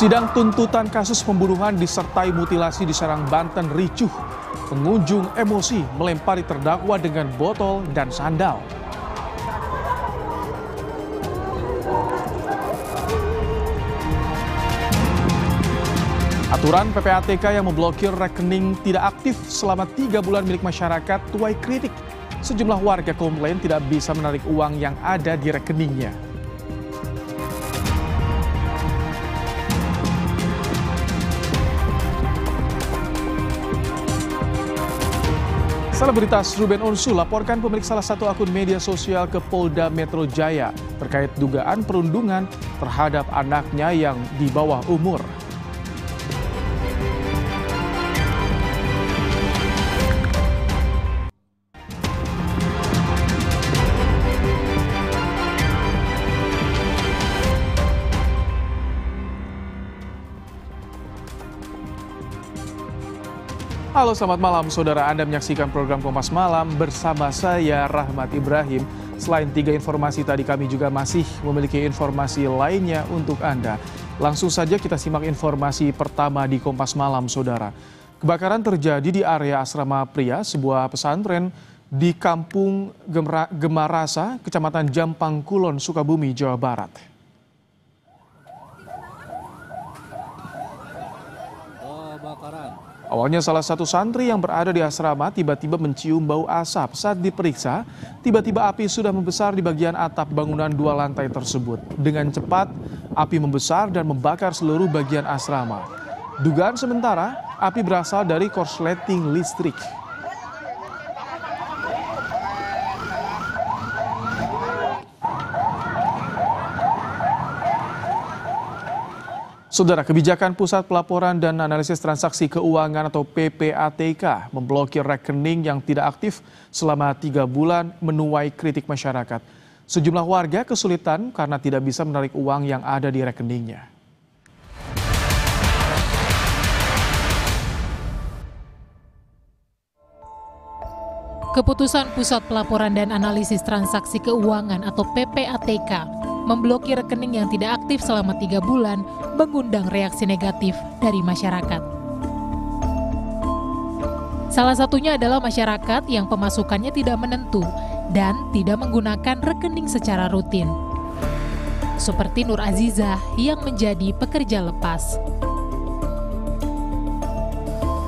Sidang tuntutan kasus pembunuhan disertai mutilasi di Serang, Banten ricuh. Pengunjung emosi melempari terdakwa dengan botol dan sandal. Aturan PPATK yang memblokir rekening tidak aktif selama 3 bulan milik masyarakat tuai kritik. Sejumlah warga komplain tidak bisa menarik uang yang ada di rekeningnya. Selebritas Ruben Onsu laporkan pemilik salah satu akun media sosial ke Polda Metro Jaya terkait dugaan perundungan terhadap anaknya yang di bawah umur. Halo, selamat malam saudara. Anda menyaksikan program Kompas Malam bersama saya Rahmat Ibrahim. Selain 3 informasi tadi, kami juga masih memiliki informasi lainnya untuk Anda. Langsung saja kita simak informasi pertama di Kompas Malam saudara. Kebakaran terjadi di area asrama pria sebuah pesantren di Kampung Gemarasa, Kecamatan Jampang Kulon, Sukabumi, Jawa Barat. Awalnya salah satu santri yang berada di asrama tiba-tiba mencium bau asap. Saat diperiksa, tiba-tiba api sudah membesar di bagian atap bangunan 2 lantai tersebut. Dengan cepat, api membesar dan membakar seluruh bagian asrama. Dugaan sementara, api berasal dari korsleting listrik. Saudara, kebijakan Pusat Pelaporan dan Analisis Transaksi Keuangan atau PPATK memblokir rekening yang tidak aktif selama 3 bulan menuai kritik masyarakat. Sejumlah warga kesulitan karena tidak bisa menarik uang yang ada di rekeningnya. Keputusan Pusat Pelaporan dan Analisis Transaksi Keuangan atau PPATK memblokir rekening yang tidak aktif selama 3 bulan mengundang reaksi negatif dari masyarakat. Salah satunya adalah masyarakat yang pemasukannya tidak menentu dan tidak menggunakan rekening secara rutin. Seperti Nur Azizah yang menjadi pekerja lepas.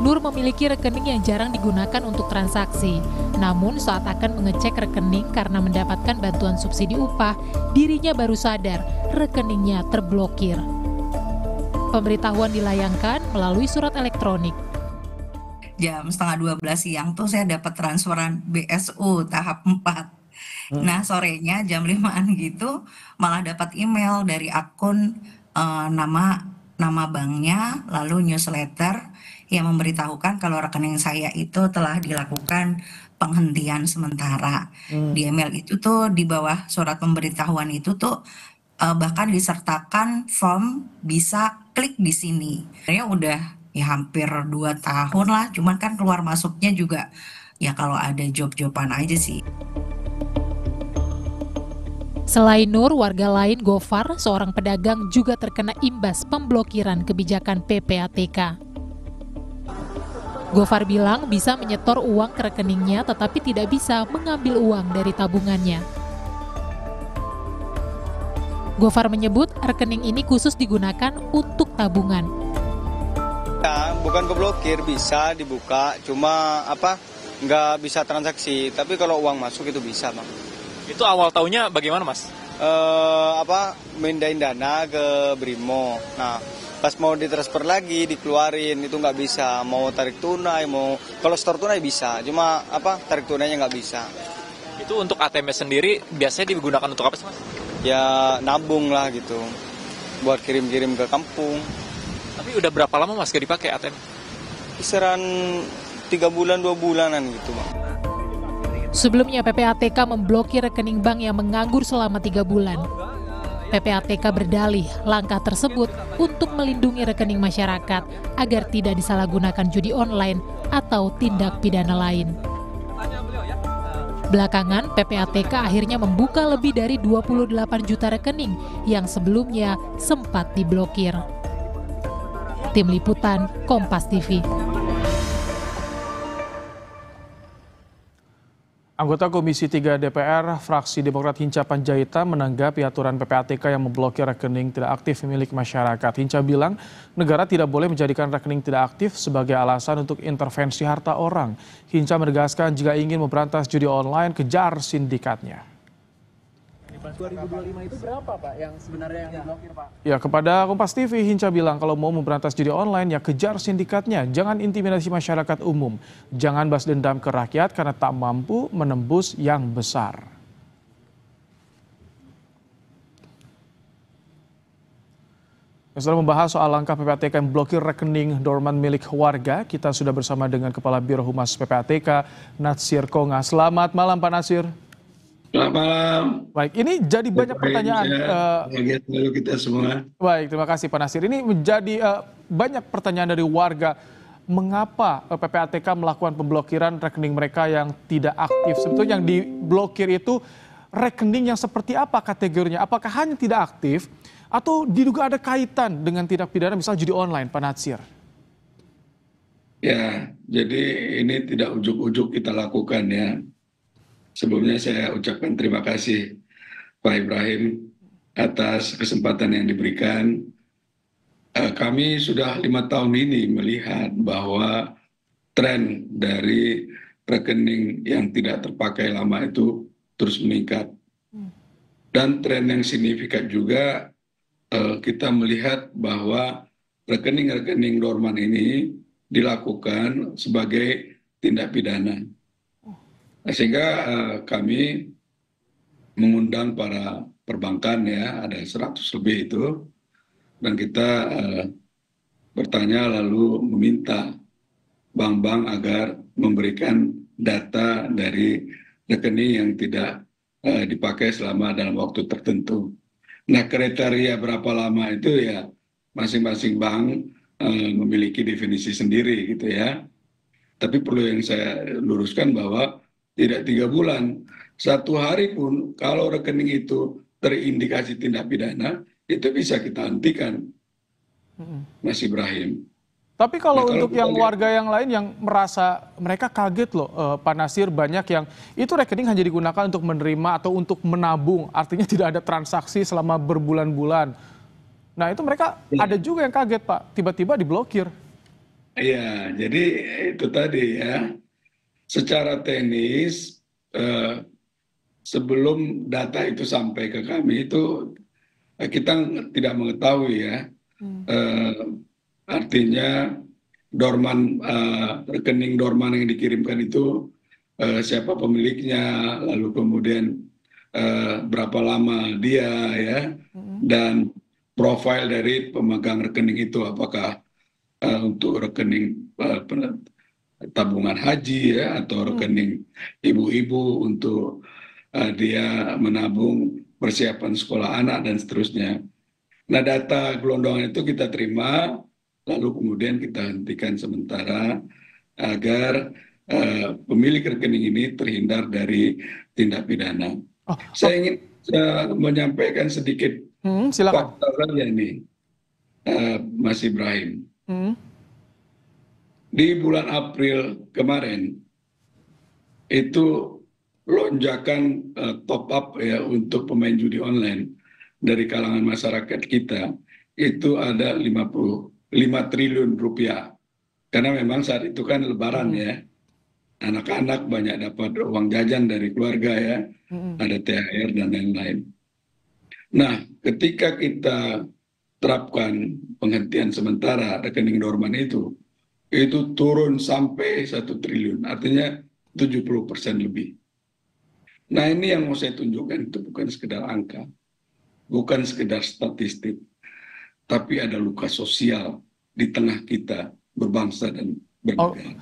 Nur memiliki rekening yang jarang digunakan untuk transaksi. Namun saat akan mengecek rekening karena mendapatkan bantuan subsidi upah, dirinya baru sadar rekeningnya terblokir. Pemberitahuan dilayangkan melalui surat elektronik. Jam setengah 12 siang tuh saya dapat transferan BSU tahap 4. Nah sorenya jam 5-an gitu malah dapat email dari akun nama banknya, lalu newsletter yang memberitahukan kalau rekening saya itu telah dilakukan penghentian sementara. Di email itu tuh di bawah surat pemberitahuan itu tuh bahkan disertakan form bisa klik di sini. Sebenarnya udah ya hampir 2 tahun lah, cuman kan keluar masuknya juga ya kalau ada job-joban aja sih. Selain Nur, warga lain Gofar, seorang pedagang juga terkena imbas pemblokiran kebijakan PPATK. Gofar bilang bisa menyetor uang ke rekeningnya tetapi tidak bisa mengambil uang dari tabungannya. Gofar menyebut rekening ini khusus digunakan untuk tabungan. Ya, bukan keblokir, bisa dibuka, cuma nggak bisa transaksi. Tapi kalau uang masuk itu bisa, Bang. Itu awal tahunnya bagaimana, Mas? Mindahin dana ke Brimo. Nah, pas mau ditransfer lagi, dikeluarin, itu nggak bisa. Mau tarik tunai, kalau store tunai bisa, cuma tarik tunainya nggak bisa. Itu untuk ATM sendiri biasanya digunakan untuk apa sih, Mas? Ya nabung lah gitu, buat kirim-kirim ke kampung. Tapi udah berapa lama Mas gak dipakai ATM? Kisaran 3 bulan, 2 bulanan gitu, Bang. Sebelumnya PPATK memblokir rekening bank yang menganggur selama 3 bulan. PPATK berdalih langkah tersebut untuk melindungi rekening masyarakat agar tidak disalahgunakan judi online atau tindak pidana lain. Belakangan, PPATK akhirnya membuka lebih dari 28 juta rekening yang sebelumnya sempat diblokir. Tim Liputan, Kompas TV. Anggota Komisi 3 DPR, fraksi Demokrat Hinca Panjaitan menanggapi aturan PPATK yang memblokir rekening tidak aktif milik masyarakat. Hinca bilang negara tidak boleh menjadikan rekening tidak aktif sebagai alasan untuk intervensi harta orang. Hinca menegaskan jika ingin memberantas judi online, kejar sindikatnya. 2025 itu berapa Pak yang sebenarnya yang diblokir Pak? Ya, kepada Kompas TV, Hinca bilang kalau mau memberantas judi online ya kejar sindikatnya. Jangan intimidasi masyarakat umum. Jangan balas dendam ke rakyat karena tak mampu menembus yang besar. Setelah membahas soal langkah PPATK yang blokir rekening dorman milik warga, kita sudah bersama dengan Kepala Biro Humas PPATK, Natsir Konga. Selamat malam Pak Natsir. Selamat malam. Baik, ini jadi banyak pertanyaan. Bahagia selalu kita semua. Baik, terima kasih Pak Natsir. Ini menjadi banyak pertanyaan dari warga. Mengapa PPATK melakukan pemblokiran rekening mereka yang tidak aktif? Sebetulnya yang diblokir itu rekening yang seperti apa kategorinya? Apakah hanya tidak aktif atau diduga ada kaitan dengan tindak pidana misalnya judi online, Pak Natsir? Ya, jadi ini tidak ujuk-ujuk kita lakukan ya. Sebelumnya saya ucapkan terima kasih Pak Ibrahim atas kesempatan yang diberikan. Kami sudah 5 tahun ini melihat bahwa tren dari rekening yang tidak terpakai lama itu terus meningkat. Dan tren yang signifikan juga kita melihat bahwa rekening-rekening dorman ini dilakukan sebagai tindak pidana. Sehingga kami mengundang para perbankan ya, ada 100 lebih itu, dan kita bertanya lalu meminta bank-bank agar memberikan data dari rekening yang tidak dipakai selama dalam waktu tertentu. Nah, kriteria berapa lama itu ya masing-masing bank memiliki definisi sendiri gitu ya. Tapi perlu yang saya luruskan bahwa tidak 3 bulan, 1 hari pun kalau rekening itu terindikasi tindak pidana, itu bisa kita hentikan, Mas Ibrahim. Tapi kalau untuk yang warga yang lain yang merasa mereka kaget loh, Pak Natsir, banyak yang itu rekening hanya digunakan untuk menerima atau untuk menabung, artinya tidak ada transaksi selama berbulan-bulan. Nah itu mereka ada juga yang kaget Pak, tiba-tiba diblokir. Iya, jadi itu tadi ya. Secara teknis, sebelum data itu sampai ke kami itu kita tidak mengetahui ya. Artinya rekening dorman yang dikirimkan itu siapa pemiliknya, lalu kemudian berapa lama dia ya, dan profil dari pemegang rekening itu apakah untuk rekening tabungan haji ya atau rekening ibu-ibu untuk dia menabung persiapan sekolah anak dan seterusnya. Nah, data gelondongan itu kita terima lalu kemudian kita hentikan sementara agar pemilik rekening ini terhindar dari tindak pidana. Saya ingin menyampaikan sedikit fakta saja nih, Mas Ibrahim. Di bulan April kemarin itu lonjakan top up ya untuk pemain judi online dari kalangan masyarakat kita itu ada 55 triliun rupiah. Karena memang saat itu kan lebaran ya. Anak-anak banyak dapat uang jajan dari keluarga ya. Ada THR dan lain-lain. Nah, ketika kita terapkan penghentian sementara rekening dorman itu turun sampai 1 triliun, artinya 70% lebih. Nah, ini yang mau saya tunjukkan itu bukan sekedar angka, bukan sekedar statistik, tapi ada luka sosial di tengah kita berbangsa dan bernegara.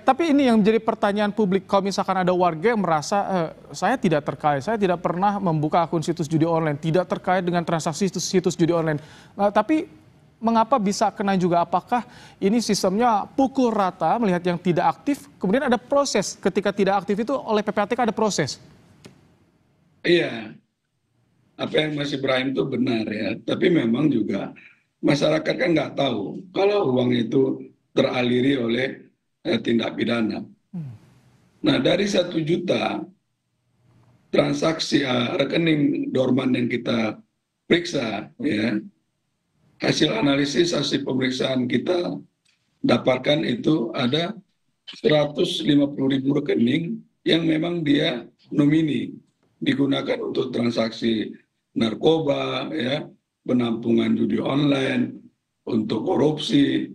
Tapi ini yang menjadi pertanyaan publik, kalau misalkan ada warga yang merasa saya tidak terkait, saya tidak pernah membuka akun situs judi online, tidak terkait dengan transaksi situs judi online, tapi mengapa bisa kena juga? Apakah ini sistemnya pukul rata melihat yang tidak aktif, kemudian ada proses ketika tidak aktif itu oleh PPATK ada proses? Iya, apa yang Mas Ibrahim itu benar ya, tapi memang juga masyarakat kan nggak tahu kalau uang itu teraliri oleh tindak pidana. Nah, dari 1 juta transaksi rekening dorman yang kita periksa, ya, hasil analisis, hasil pemeriksaan kita dapatkan itu ada 150.000 rekening yang memang dia nomini digunakan untuk transaksi narkoba, ya, penampungan judi online, untuk korupsi,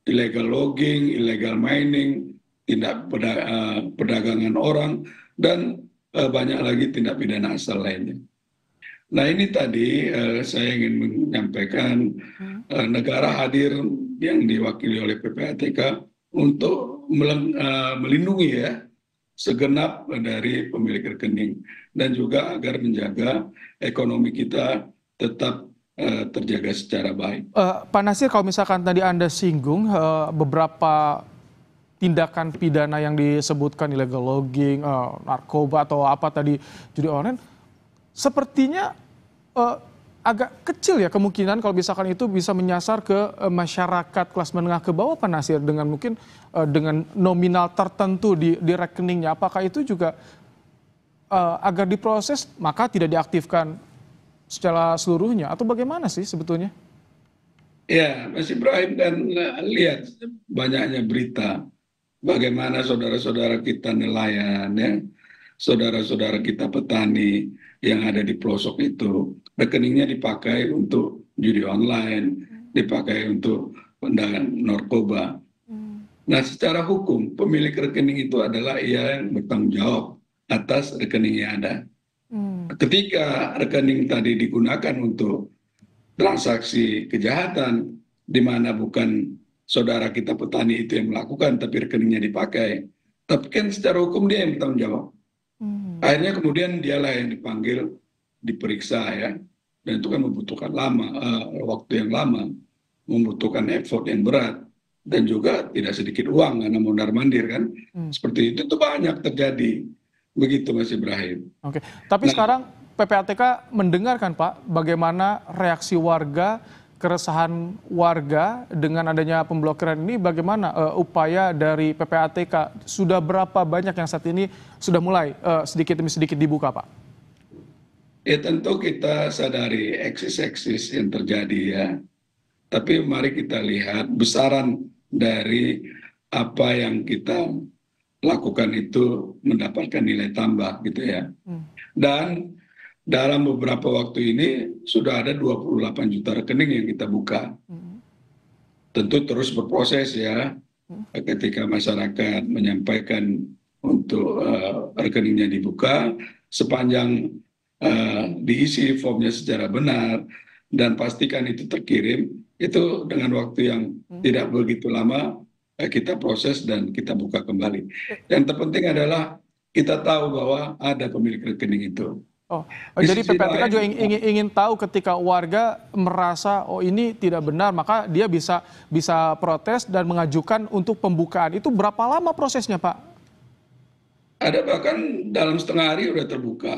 illegal logging, illegal mining, tindak perdagangan orang, dan banyak lagi tindak pidana asal lainnya. Nah, ini tadi saya ingin menyampaikan negara hadir yang diwakili oleh PPATK untuk melindungi, ya, segenap dari pemilik rekening dan juga agar menjaga ekonomi kita tetap terjaga secara baik. Pak Nasir, kalau misalkan tadi Anda singgung beberapa tindakan pidana yang disebutkan illegal logging, narkoba atau apa tadi, judi online, sepertinya agak kecil ya kemungkinan kalau misalkan itu bisa menyasar ke masyarakat kelas menengah ke bawah, Pak Nasir, dengan mungkin dengan nominal tertentu di rekeningnya. Apakah itu juga agar diproses maka tidak diaktifkan secara seluruhnya atau bagaimana sih sebetulnya? Ya, Mas Ibrahim, kan lihat banyaknya berita bagaimana saudara-saudara kita nelayan, ya, saudara-saudara kita petani yang ada di pelosok itu, rekeningnya dipakai untuk judi online, dipakai untuk pendanaan narkoba. Nah, secara hukum pemilik rekening itu adalah ia yang bertanggung jawab atas rekening yang ada. Ketika rekening tadi digunakan untuk transaksi kejahatan, di mana bukan saudara kita petani itu yang melakukan, tapi rekeningnya dipakai, tapi kan secara hukum dia yang bertanggung jawab. Akhirnya kemudian dialah yang dipanggil, diperiksa, ya, dan itu kan membutuhkan waktu yang lama, membutuhkan effort yang berat, dan juga tidak sedikit uang karena mondar-mandir kan, seperti itu banyak terjadi. Begitu, Mas Ibrahim. Oke, tapi sekarang PPATK mendengarkan, Pak, bagaimana reaksi warga, keresahan warga dengan adanya pemblokiran ini, bagaimana upaya dari PPATK, sudah berapa banyak yang saat ini sudah mulai sedikit demi sedikit dibuka, Pak? Ya, tentu kita sadari eksis-eksis yang terjadi, ya. Tapi mari kita lihat besaran dari apa yang kita lakukan itu mendapatkan nilai tambah, gitu ya. Dan dalam beberapa waktu ini sudah ada 28 juta rekening yang kita buka. Tentu terus berproses, ya. Ketika masyarakat menyampaikan untuk rekeningnya dibuka, sepanjang diisi formnya secara benar dan pastikan itu terkirim, itu dengan waktu yang tidak begitu lama kita proses dan kita buka kembali. Yang terpenting adalah kita tahu bahwa ada pemilik rekening itu. Jadi PPATK juga ingin tahu ketika warga merasa ini tidak benar, maka dia bisa protes dan mengajukan untuk pembukaan. Itu berapa lama prosesnya, Pak? Ada bahkan dalam setengah hari sudah terbuka.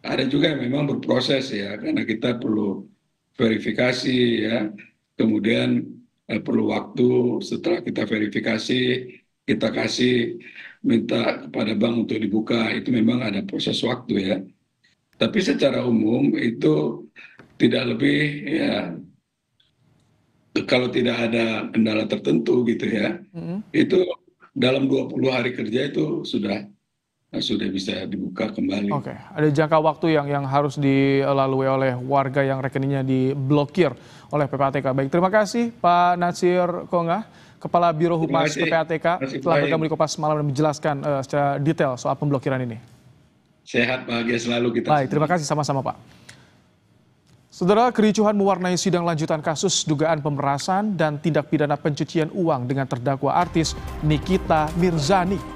Ada juga yang memang berproses, ya, karena kita perlu verifikasi, ya, kemudian perlu waktu. Setelah kita verifikasi, kita minta kepada bank untuk dibuka. Itu memang ada proses waktu, ya. Tapi secara umum itu tidak lebih, ya, kalau tidak ada kendala tertentu, gitu ya, itu dalam 20 hari kerja itu sudah bisa dibuka kembali. Oke, ada jangka waktu yang harus dilalui oleh warga yang rekeningnya diblokir oleh PPATK. Baik, terima kasih Pak Nasir Kongah, Kepala Biro Humas PPATK, telah bergabung di Kompas Malam dan menjelaskan secara detail soal pemblokiran ini. Sehat, bahagia selalu kita. Baik, terima kasih sama-sama, Pak. Saudara, kericuhan mewarnai sidang lanjutan kasus dugaan pemerasan dan tindak pidana pencucian uang dengan terdakwa artis Nikita Mirzani.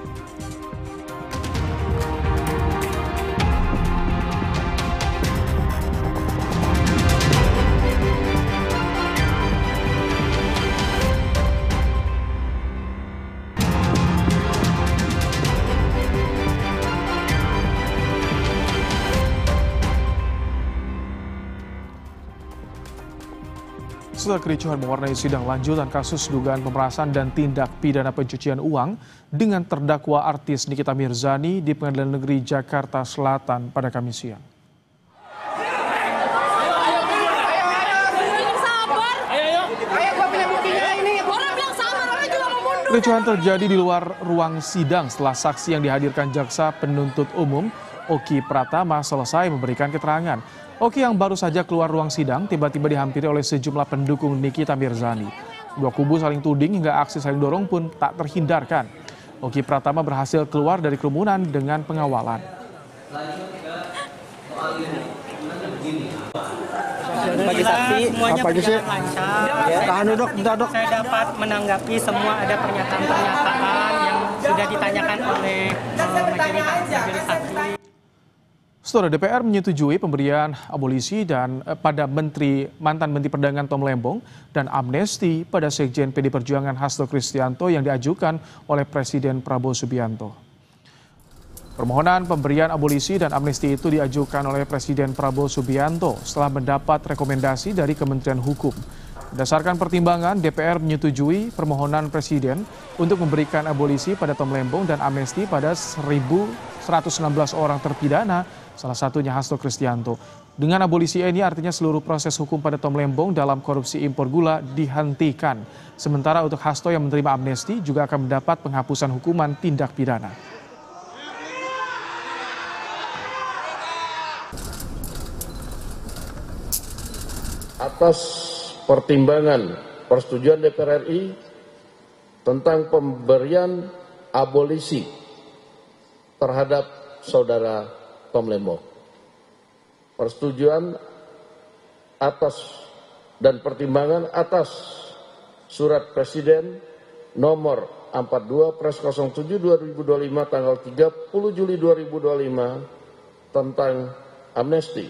Setelah kericuhan mewarnai sidang lanjutan kasus dugaan pemerasan dan tindak pidana pencucian uang dengan terdakwa artis Nikita Mirzani di Pengadilan Negeri Jakarta Selatan pada Kamis siang. Kericuhan terjadi di luar ruang sidang setelah saksi yang dihadirkan jaksa penuntut umum Oki Pratama selesai memberikan keterangan. Oki yang baru saja keluar ruang sidang tiba-tiba dihampiri oleh sejumlah pendukung Nikita Mirzani. Dua kubu saling tuding hingga aksi saling dorong pun tak terhindarkan. Oki Pratama berhasil keluar dari kerumunan dengan pengawalan. Bagi saksi, semuanya berjalan lancar. Tahan duduk, duduk. Saya dapat menanggapi semua ada pernyataan-pernyataan yang sudah ditanyakan oleh majelis saksi. Saudara, DPR menyetujui pemberian abolisi dan pada mantan Menteri Perdagangan Tom Lembong dan amnesti pada Sekjen PD Perjuangan Hasto Kristianto yang diajukan oleh Presiden Prabowo Subianto. Permohonan pemberian abolisi dan amnesti itu diajukan oleh Presiden Prabowo Subianto setelah mendapat rekomendasi dari Kementerian Hukum. Berdasarkan pertimbangan, DPR menyetujui permohonan Presiden untuk memberikan abolisi pada Tom Lembong dan amnesti pada 1.116 orang terpidana, salah satunya Hasto Kristianto. Dengan abolisi ini artinya seluruh proses hukum pada Tom Lembong dalam korupsi impor gula dihentikan. Sementara untuk Hasto yang menerima amnesti juga akan mendapat penghapusan hukuman tindak pidana. Atas pertimbangan persetujuan DPR RI tentang pemberian abolisi terhadap saudara Tom Lembong. Persetujuan atas dan pertimbangan atas surat Presiden nomor 42/07/2025 tanggal 30 Juli 2025 tentang amnesti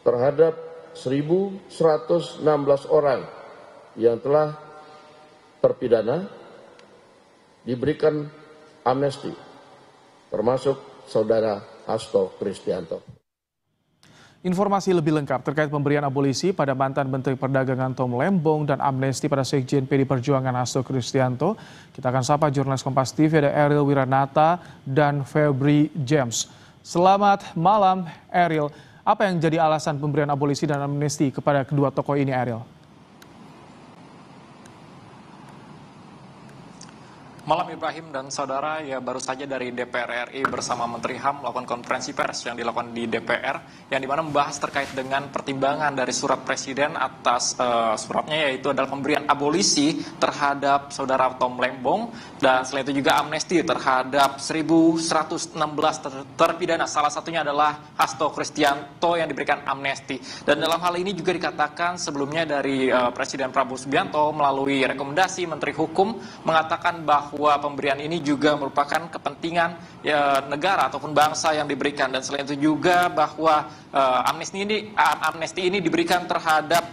terhadap 1.116 orang yang telah terpidana diberikan amnesti, termasuk saudara Hasto Kristianto. Informasi lebih lengkap terkait pemberian abolisi pada mantan Menteri Perdagangan Tom Lembong dan amnesti pada Sekjen PD Perjuangan Hasto Kristianto, kita akan sapa jurnalis Kompas TV ada Ariel Wiranata dan Febri James. Selamat malam, Ariel. Apa yang jadi alasan pemberian abolisi dan amnesti kepada kedua tokoh ini, Ariel? Malam Ibrahim dan saudara, ya baru saja dari DPR RI bersama Menteri HAM melakukan konferensi pers yang dilakukan di DPR yang dimana membahas terkait dengan pertimbangan dari surat Presiden atas suratnya yaitu adalah pemberian abolisi terhadap saudara Tom Lembong dan selain itu juga amnesti terhadap 1.116 terpidana, salah satunya adalah Hasto Kristianto yang diberikan amnesti. Dan dalam hal ini juga dikatakan sebelumnya dari Presiden Prabowo Subianto melalui rekomendasi Menteri Hukum mengatakan bahwa pemberian ini juga merupakan kepentingan negara ataupun bangsa yang diberikan dan selain itu juga bahwa amnesti ini diberikan terhadap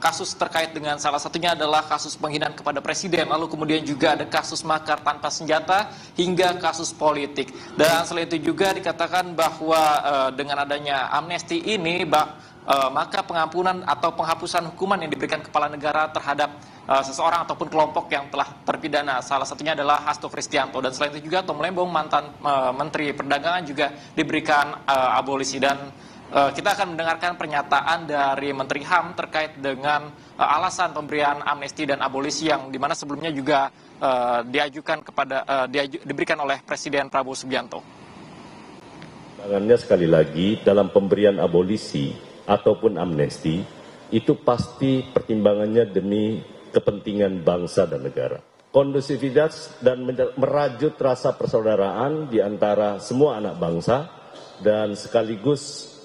kasus terkait dengan salah satunya adalah kasus penghinaan kepada presiden, lalu kemudian juga ada kasus makar tanpa senjata hingga kasus politik. Dan selain itu juga dikatakan bahwa dengan adanya amnesti ini maka pengampunan atau penghapusan hukuman yang diberikan kepala negara terhadap seseorang ataupun kelompok yang telah terpidana, salah satunya adalah Hasto Kristianto. Dan selain itu juga Tom Lembong mantan Menteri Perdagangan juga diberikan abolisi. Dan kita akan mendengarkan pernyataan dari Menteri HAM terkait dengan alasan pemberian amnesti dan abolisi yang dimana sebelumnya juga diberikan oleh Presiden Prabowo Subianto. Sekali lagi dalam pemberian abolisi ataupun amnesti itu pasti pertimbangannya demi kepentingan bangsa dan negara. Kondusivitas dan merajut rasa persaudaraan di antara semua anak bangsa dan sekaligus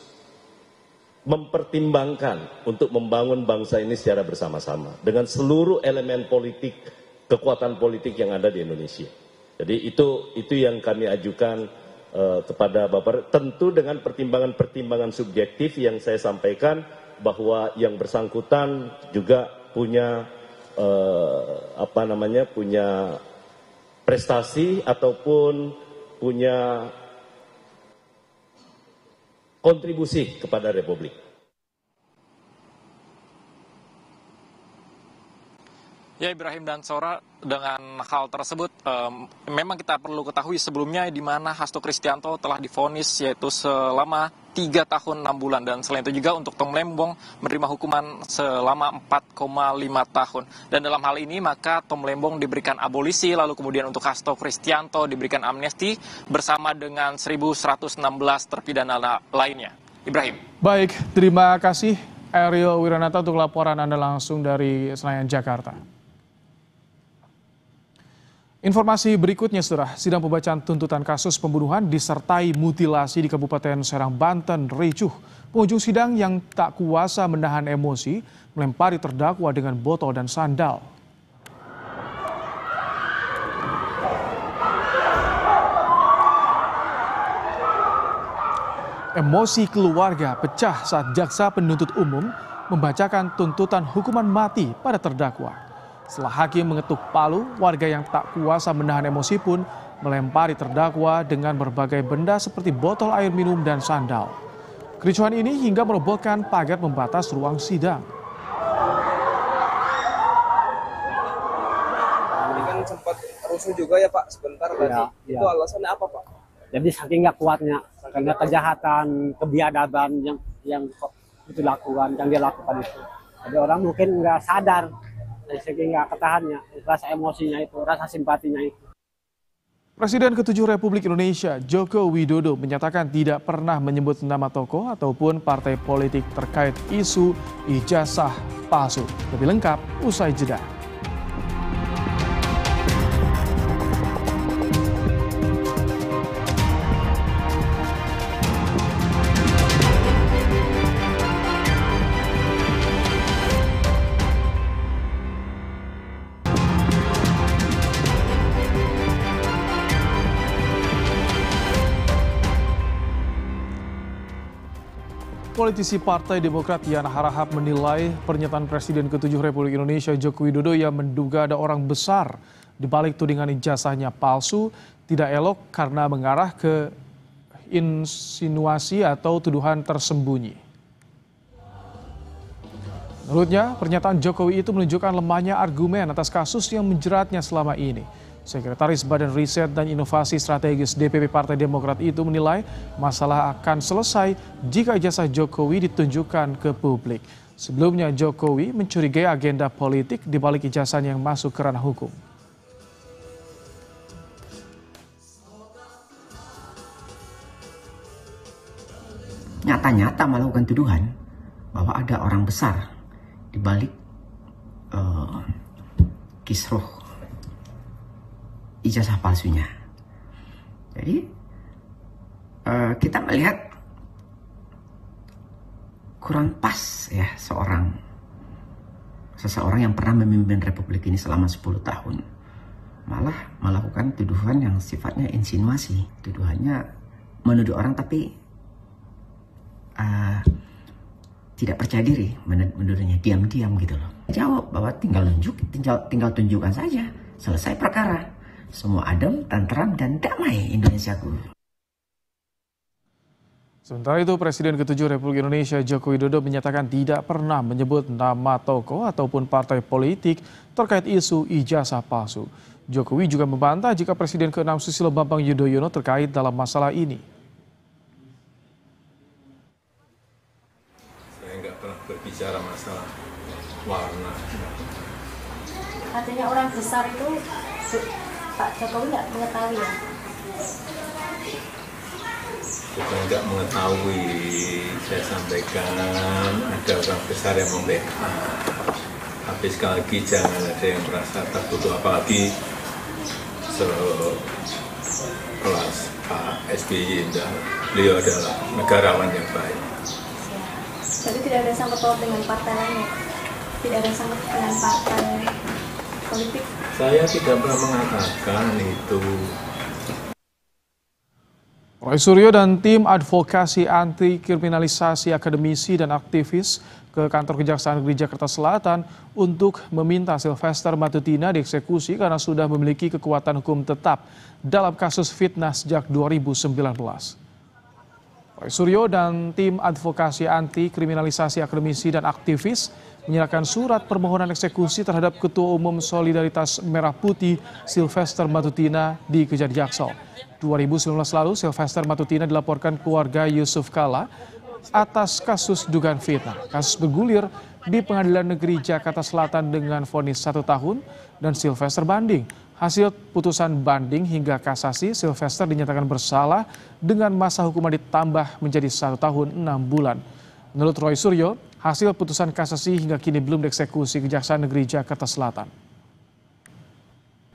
mempertimbangkan untuk membangun bangsa ini secara bersama-sama dengan seluruh elemen politik, kekuatan politik yang ada di Indonesia. Jadi itu yang kami ajukan kepada Bapak, tentu dengan pertimbangan-pertimbangan subjektif yang saya sampaikan bahwa yang bersangkutan juga punya punya prestasi ataupun punya kontribusi kepada Republik. Ya, Ibrahim dan Saura, dengan hal tersebut memang kita perlu ketahui sebelumnya di mana Hasto Kristianto telah divonis yaitu selama 3 tahun 6 bulan, dan selain itu juga untuk Tom Lembong menerima hukuman selama 4,5 tahun. Dan dalam hal ini maka Tom Lembong diberikan abolisi, lalu kemudian untuk Hasto Kristianto diberikan amnesti bersama dengan 1.116 terpidana lainnya. Ibrahim. Baik, terima kasih Ariel Wiranata untuk laporan Anda langsung dari Senayan, Jakarta. Informasi berikutnya, Saudara, sidang pembacaan tuntutan kasus pembunuhan disertai mutilasi di Kabupaten Serang, Banten ricuh. Pengunjung sidang yang tak kuasa menahan emosi melempari terdakwa dengan botol dan sandal. Emosi keluarga pecah saat jaksa penuntut umum membacakan tuntutan hukuman mati pada terdakwa. Setelah hakim mengetuk palu, warga yang tak kuasa menahan emosi pun melempari terdakwa dengan berbagai benda seperti botol air minum dan sandal. Kericuhan ini hingga merobohkan pagar pembatas ruang sidang. Ini kan sempat rusuh juga ya Pak sebentar tadi. Ya. Itu alasannya apa Pak? Jadi saking nggak kuatnya karena kejahatan, kebiadaban yang itu lakukan, yang dia lakukan itu. Jadi orang mungkin nggak sadar, saking nggak ketahannya, rasa emosinya itu, rasa simpatinya itu. Presiden ke-7 Republik Indonesia Joko Widodo menyatakan tidak pernah menyebut nama tokoh ataupun partai politik terkait isu ijazah palsu. Lebih lengkap usai jeda. Politisi Partai Demokrat Yana Harahap menilai pernyataan Presiden ke-7 Republik Indonesia Joko Widodo yang menduga ada orang besar di balik tudingan ijazahnya palsu tidak elok karena mengarah ke insinuasi atau tuduhan tersembunyi. Menurutnya, pernyataan Jokowi itu menunjukkan lemahnya argumen atas kasus yang menjeratnya selama ini. Sekretaris Badan Riset dan Inovasi Strategis DPP Partai Demokrat itu menilai masalah akan selesai jika ijazah Jokowi ditunjukkan ke publik. Sebelumnya Jokowi mencurigai agenda politik di balik ijazah yang masuk ke ranah hukum. Nyata-nyata melakukan tuduhan bahwa ada orang besar di balik kisruh ijazah palsunya. Jadi kita melihat kurang pas ya seseorang yang pernah memimpin Republik ini selama 10 tahun malah melakukan tuduhan yang sifatnya insinuasi. Tuduhannya menuduh orang tapi tidak percaya diri, menuduhnya diam-diam gitu loh. Jawab bahwa tinggal tunjukkan saja, selesai perkara. Semua adem, tentram, dan damai Indonesiaku. Sementara itu, Presiden ke-7 Republik Indonesia Joko Widodo menyatakan tidak pernah menyebut nama tokoh ataupun partai politik terkait isu ijazah palsu. Jokowi juga membantah jika Presiden ke-6 Susilo Bambang Yudhoyono terkait dalam masalah ini. Saya nggak pernah berbicara masalah warna. Artinya orang besar itu Pak Jokowi nggak mengetahui ya? Bukan nggak mengetahui, saya sampaikan ada orang besar yang membackup. Tapi sekali lagi jangan ada yang merasa takut, apalagi sekelas Pak SBY, beliau adalah negarawan yang baik. Jadi tidak ada sangkut paut dengan partai lain, tidak ada sangkut dengan partai politik. Saya tidak pernah mengatakan itu. Roy Suryo dan tim advokasi anti kriminalisasi akademisi dan aktivis ke kantor Kejaksaan Negeri Jakarta Selatan untuk meminta Sylvester Matutina dieksekusi karena sudah memiliki kekuatan hukum tetap dalam kasus fitnah sejak 2019. Roy Suryo dan tim advokasi anti kriminalisasi akademisi dan aktivis menyerahkan surat permohonan eksekusi terhadap Ketua Umum Solidaritas Merah Putih Sylvester Matutina di Kejari Jaksel. 2019 lalu Sylvester Matutina dilaporkan keluarga Yusuf Kala atas kasus dugaan fitnah. Kasus bergulir di Pengadilan Negeri Jakarta Selatan dengan vonis 1 tahun dan Sylvester banding. Hasil putusan banding hingga kasasi, Sylvester dinyatakan bersalah dengan masa hukuman ditambah menjadi 1 tahun 6 bulan. Menurut Roy Suryo, hasil putusan kasasi hingga kini belum dieksekusi Kejaksaan Negeri Jakarta Selatan.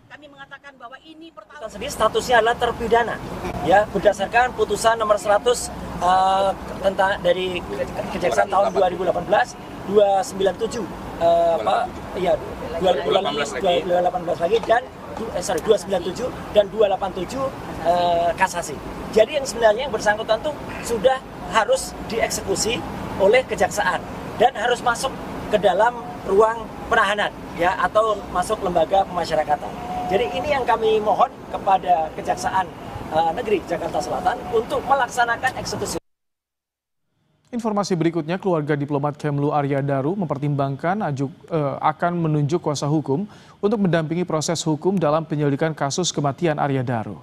Kami mengatakan bahwa ini sendiri statusnya adalah terpidana, ya berdasarkan putusan nomor 100 tentang dari Kejaksaan tahun 2018 297 2018 lagi dan 297 dan 287 kasasi. Jadi yang sebenarnya yang bersangkutan tuh sudah harus dieksekusi oleh kejaksaan dan harus masuk ke dalam ruang penahanan ya atau masuk lembaga pemasyarakatan. Jadi ini yang kami mohon kepada Kejaksaan Negeri Jakarta Selatan untuk melaksanakan eksekusi. Informasi berikutnya, keluarga diplomat Kemlu Arya Daru mempertimbangkan akan menunjuk kuasa hukum untuk mendampingi proses hukum dalam penyelidikan kasus kematian Arya Daru.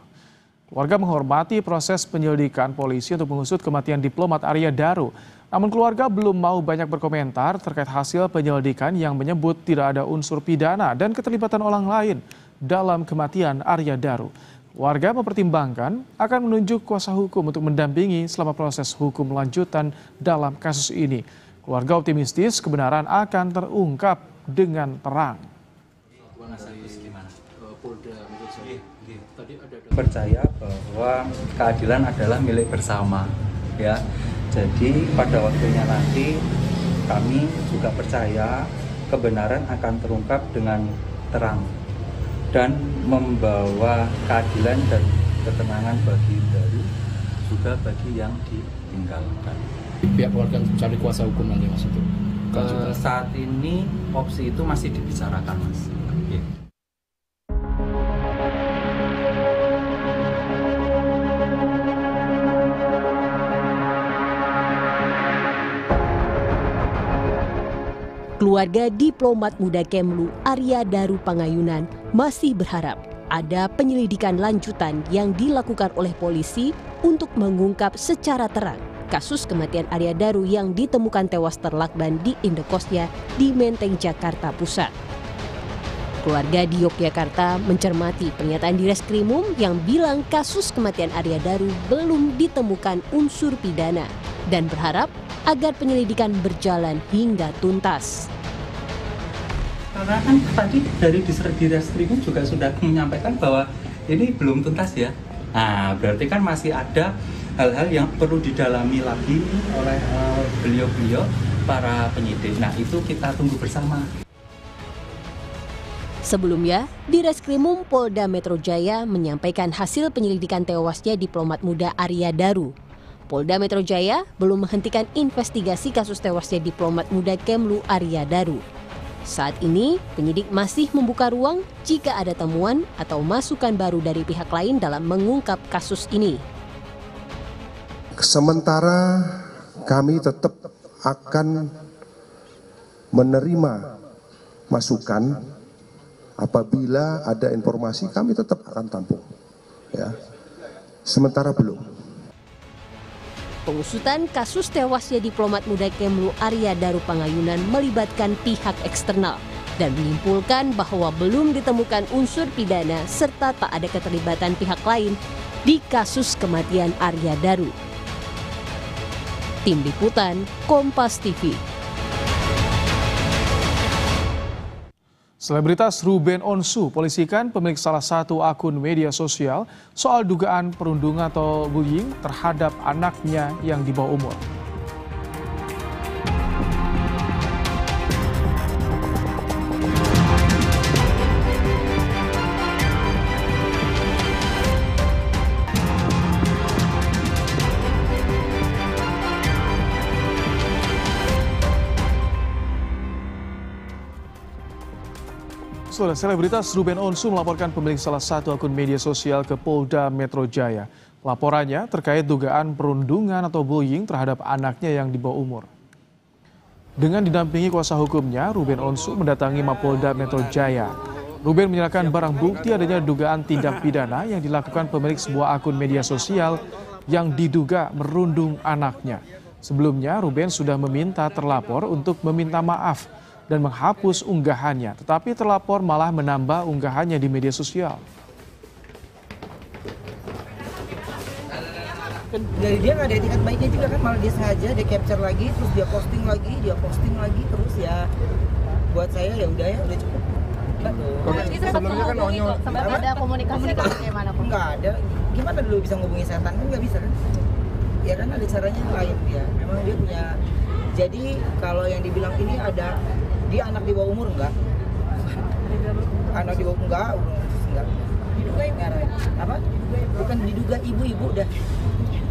Keluarga menghormati proses penyelidikan polisi untuk mengusut kematian diplomat Arya Daru. Namun keluarga belum mau banyak berkomentar terkait hasil penyelidikan yang menyebut tidak ada unsur pidana dan keterlibatan orang lain dalam kematian Arya Daru. Warga mempertimbangkan akan menunjuk kuasa hukum untuk mendampingi selama proses hukum lanjutan dalam kasus ini. Keluarga optimistis kebenaran akan terungkap dengan terang. Percaya bahwa keadilan adalah milik bersama, ya. Jadi pada waktunya nanti kami juga percaya kebenaran akan terungkap dengan terang dan membawa keadilan dan ketenangan bagi Daru juga bagi yang ditinggalkan. Pihak keluarga mencari kuasa hukum nanti Mas itu? Saat ini opsi itu masih dibicarakan Mas. Okay. Keluarga diplomat muda Kemlu Arya Daru Pangayunan masih berharap ada penyelidikan lanjutan yang dilakukan oleh polisi untuk mengungkap secara terang kasus kematian Arya Daru yang ditemukan tewas terlakban di indekosnya di Menteng, Jakarta Pusat. Keluarga di Yogyakarta mencermati pernyataan di Reskrimum yang bilang kasus kematian Arya Daru belum ditemukan unsur pidana dan berharap agar penyelidikan berjalan hingga tuntas. Karena kan tadi dari di Reskrimum juga sudah menyampaikan bahwa ini belum tuntas ya. Nah, berarti kan masih ada hal-hal yang perlu didalami lagi oleh beliau-beliau para penyidik. Nah, itu kita tunggu bersama. Sebelumnya, di Reskrimum Polda Metro Jaya menyampaikan hasil penyelidikan tewasnya diplomat muda Arya Daru. Polda Metro Jaya belum menghentikan investigasi kasus tewasnya diplomat muda Kemlu Arya Daru. Saat ini, penyidik masih membuka ruang jika ada temuan atau masukan baru dari pihak lain dalam mengungkap kasus ini. Sementara kami tetap akan menerima masukan apabila ada informasi kami tetap akan tampung. Ya. Sementara belum. Pengusutan kasus tewasnya diplomat muda Kemlu Arya Daru Pangayunan melibatkan pihak eksternal dan menyimpulkan bahwa belum ditemukan unsur pidana serta tak ada keterlibatan pihak lain di kasus kematian Arya Daru. Tim Liputan Kompas TV. Selebritas Ruben Onsu polisikan pemilik salah satu akun media sosial soal dugaan perundungan atau bullying terhadap anaknya yang di bawah umur. Selebritas Ruben Onsu melaporkan pemilik salah satu akun media sosial ke Polda Metro Jaya. Laporannya terkait dugaan perundungan atau bullying terhadap anaknya yang di bawah umur. Dengan didampingi kuasa hukumnya, Ruben Onsu mendatangi Mapolda Metro Jaya. Ruben menyerahkan barang bukti adanya dugaan tindak pidana yang dilakukan pemilik sebuah akun media sosial yang diduga merundung anaknya. Sebelumnya, Ruben sudah meminta terlapor untuk meminta maaf dan menghapus unggahannya, tetapi terlapor malah menambah unggahannya di media sosial. Dari dia nggak ada etikat baiknya juga kan, malah dia sengaja dia capture lagi, terus dia posting lagi, terus ya buat saya ya udah cukup. Sebelumnya kan sempat ada komunikasi bagaimana? Nggak ada, gimana dulu bisa ngubungi setan kan nggak bisa kan? Ya kan ada caranya lain dia, memang dia punya. Jadi kalau yang dibilang ini ada dia anak di bawah umur enggak? Anak di bawah enggak. Diduga apa? Bukan diduga ibu-ibu dah.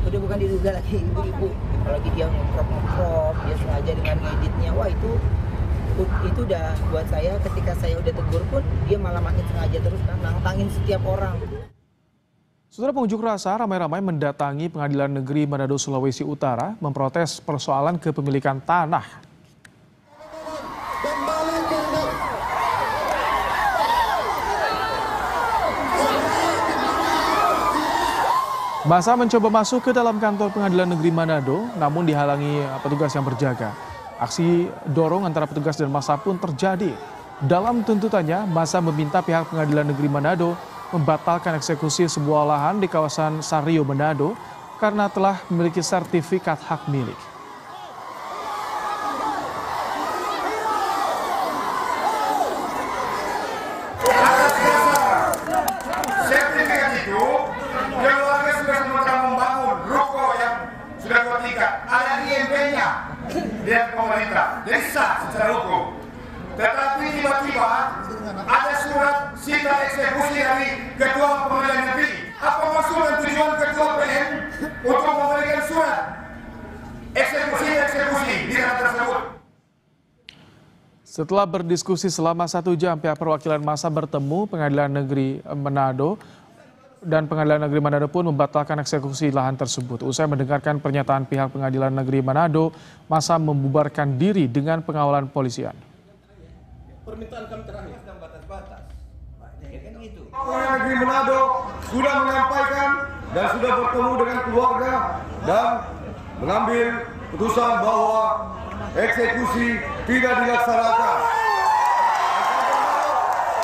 Udah bukan diduga lagi ibu-ibu. Apalagi dia nge-crop, dia sengaja dengan ngeditnya. Wah itu udah buat saya, ketika saya udah tegur pun dia malah makin sengaja terus kan nantangin setiap orang. Saudara, pengunjuk rasa ramai-ramai mendatangi Pengadilan Negeri Manado, Sulawesi Utara memprotes persoalan kepemilikan tanah. Masa mencoba masuk ke dalam kantor Pengadilan Negeri Manado, namun dihalangi petugas yang berjaga. Aksi dorong antara petugas dan massa pun terjadi. Dalam tuntutannya, massa meminta pihak Pengadilan Negeri Manado membatalkan eksekusi sebuah lahan di kawasan Sario, Manado karena telah memiliki sertifikat hak milik. Sertifikat itu yang warga sudah sementara membangun ruko yang sudah dua tingkat, ada IMB-nya dari pemerintah, jadi sah secara hukum. Tetapi tiba-tiba ada surat sita eksekusi dari Ketua Pengadilan Negeri. Apa maksud dan tujuan Ketua PM untuk memberikan surat eksekusi di tanah tersebut? Setelah berdiskusi selama 1 jam, pihak perwakilan massa bertemu Pengadilan Negeri Manado dan Pengadilan Negeri Manado pun membatalkan eksekusi lahan tersebut. Usai mendengarkan pernyataan pihak Pengadilan Negeri Manado, massa membubarkan diri dengan pengawalan polisian. Permintaan kami terakhir sedang batas-batas. Pengadilan Negeri Manado sudah menyampaikan dan sudah bertemu dengan keluarga dan mengambil putusan bahwa eksekusi tidak dilaksanakan.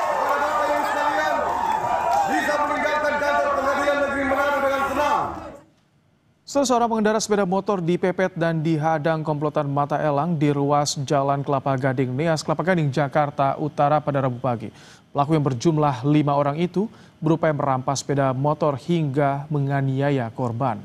Kepada Bapak Ibu sekalian, bisa meninggalkan kantor Pengadilan Negeri Manado dengan tenang. Seorang pengendara sepeda motor dipepet dan dihadang komplotan mata elang di ruas Jalan Kelapa Gading, Nias, Kelapa Gading, Jakarta Utara pada Rabu pagi. Pelaku yang berjumlah 5 orang itu berupaya merampas sepeda motor hingga menganiaya korban.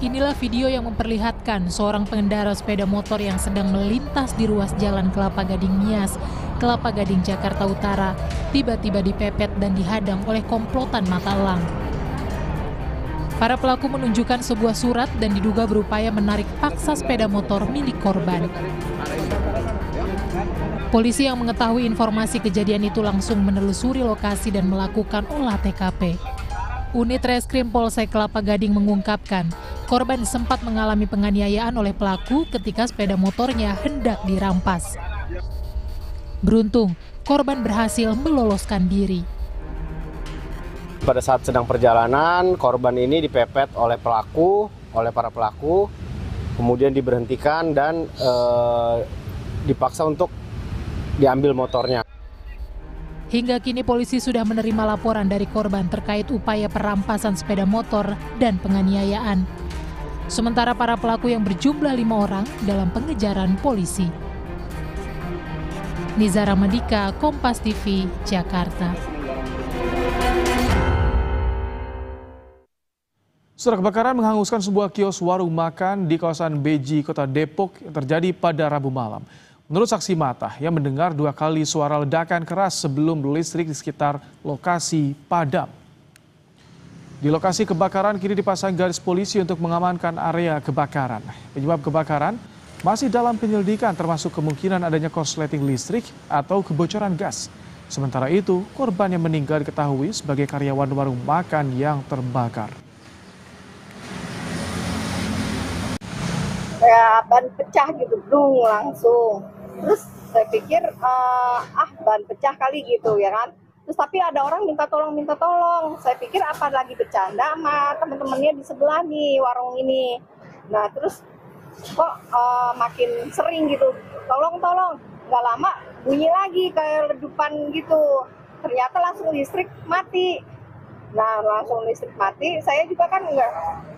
Inilah video yang memperlihatkan seorang pengendara sepeda motor yang sedang melintas di ruas Jalan Kelapa Gading Nias, Kelapa Gading, Jakarta Utara, tiba-tiba dipepet dan dihadang oleh komplotan mata elang. Para pelaku menunjukkan sebuah surat dan diduga berupaya menarik paksa sepeda motor milik korban. Polisi yang mengetahui informasi kejadian itu langsung menelusuri lokasi dan melakukan olah TKP. Unit Reskrim Polsek Kelapa Gading mengungkapkan, korban sempat mengalami penganiayaan oleh pelaku ketika sepeda motornya hendak dirampas. Beruntung, korban berhasil meloloskan diri. Pada saat sedang perjalanan, korban ini dipepet oleh para pelaku, kemudian diberhentikan dan dipaksa untuk diambil motornya. Hingga kini polisi sudah menerima laporan dari korban terkait upaya perampasan sepeda motor dan penganiayaan. Sementara para pelaku yang berjumlah 5 orang dalam pengejaran polisi. Nizara Madika, Kompas TV, Jakarta. Saudara, kebakaran menghanguskan sebuah kios warung makan di kawasan Beji, Kota Depok yang terjadi pada Rabu malam. Menurut saksi mata yang mendengar 2 kali suara ledakan keras sebelum listrik di sekitar lokasi padam. Di lokasi kebakaran kini dipasang garis polisi untuk mengamankan area kebakaran. Penyebab kebakaran masih dalam penyelidikan termasuk kemungkinan adanya korsleting listrik atau kebocoran gas. Sementara itu, korban yang meninggal diketahui sebagai karyawan warung makan yang terbakar. Kayak ban pecah gitu, dong langsung. Terus saya pikir ban pecah kali gitu ya kan. Terus tapi ada orang minta tolong. Saya pikir apa lagi bercanda sama teman-temannya di sebelah nih warung ini. Nah terus kok makin sering gitu, tolong. Nggak lama bunyi lagi kayak ledupan gitu. Ternyata langsung listrik mati. Nah langsung listrik mati, saya juga kan enggak,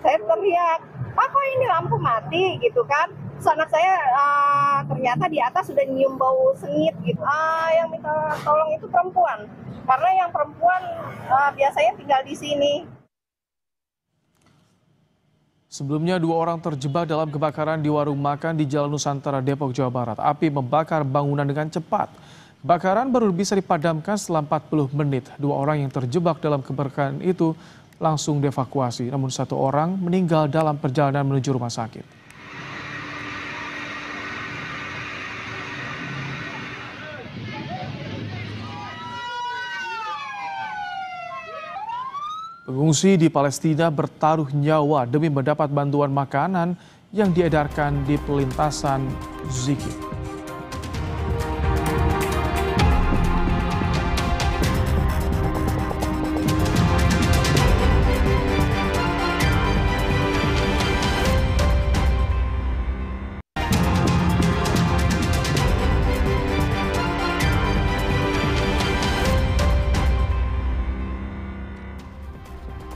saya teriak, "Pak, kok ini lampu mati?" gitu kan. Terus anak saya ternyata di atas sudah nyium bau sengit gitu. Yang minta tolong itu perempuan, karena yang perempuan biasanya tinggal di sini. Sebelumnya 2 orang terjebak dalam kebakaran di warung makan di Jalan Nusantara, Depok, Jawa Barat. Api membakar bangunan dengan cepat. Kebakaran baru bisa dipadamkan setelah 40 menit. 2 orang yang terjebak dalam kebakaran itu langsung dievakuasi. Namun 1 orang meninggal dalam perjalanan menuju rumah sakit. Pengungsi di Palestina bertaruh nyawa demi mendapat bantuan makanan yang diedarkan di pelintasan Zikim.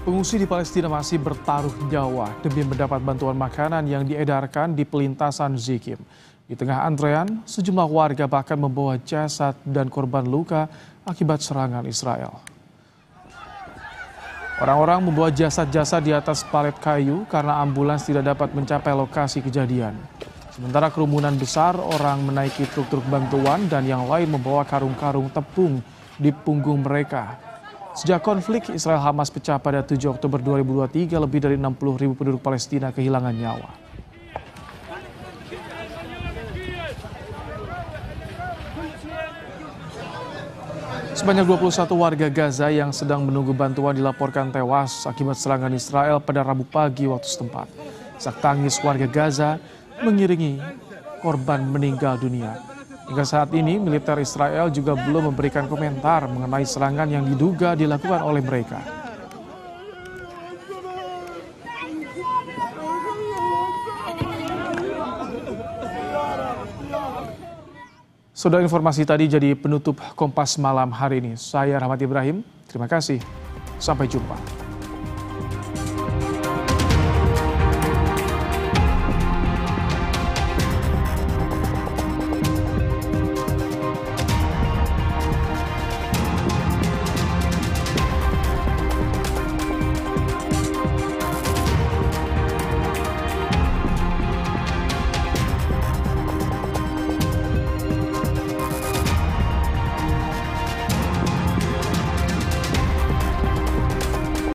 Pengungsi di Palestina masih bertaruh nyawa demi mendapat bantuan makanan yang diedarkan di pelintasan Zikim. Di tengah antrean, sejumlah warga bahkan membawa jasad dan korban luka akibat serangan Israel. Orang-orang membawa jasad-jasad di atas palet kayu karena ambulans tidak dapat mencapai lokasi kejadian. Sementara kerumunan besar orang menaiki truk-truk bantuan dan yang lain membawa karung-karung tepung di punggung mereka. Sejak konflik Israel-Hamas pecah pada 7 Oktober 2023, lebih dari 60.000 penduduk Palestina kehilangan nyawa. Sebanyak 21 warga Gaza yang sedang menunggu bantuan dilaporkan tewas akibat serangan Israel pada Rabu pagi waktu setempat. Isak tangis warga Gaza mengiringi korban meninggal dunia. Hingga saat ini, militer Israel juga belum memberikan komentar mengenai serangan yang diduga dilakukan oleh mereka. Saudara, informasi tadi jadi penutup Kompas Malam hari ini. Saya Rahmat Ibrahim, terima kasih. Sampai jumpa.